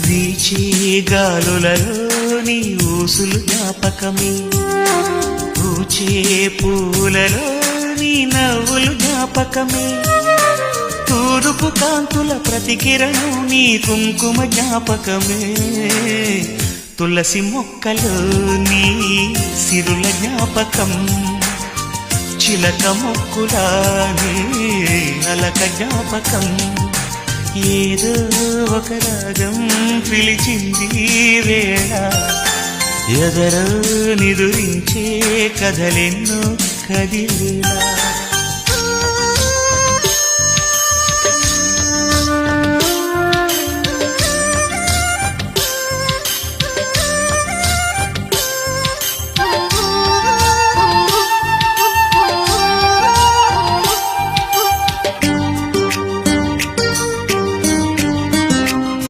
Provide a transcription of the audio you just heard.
వీచే గాలులలో నీ ఊసులు జ్ఞాపకమే, పూచే పూలలో నీ నవ్వులు జ్ఞాపకమే, తూరుపు కాంతుల ప్రతికిరణం నీ కుంకుమ జ్ఞాపకమే, తులసి మొక్కలో నీ సిరుల జ్ఞాపకం, చిలక మొక్కులానే అలక జ్ఞాపకం, ఏదో ఒక రాగం పిలిచింది వేళ, ఎదరో నిదురించే కథలెన్నో కదిలేలా.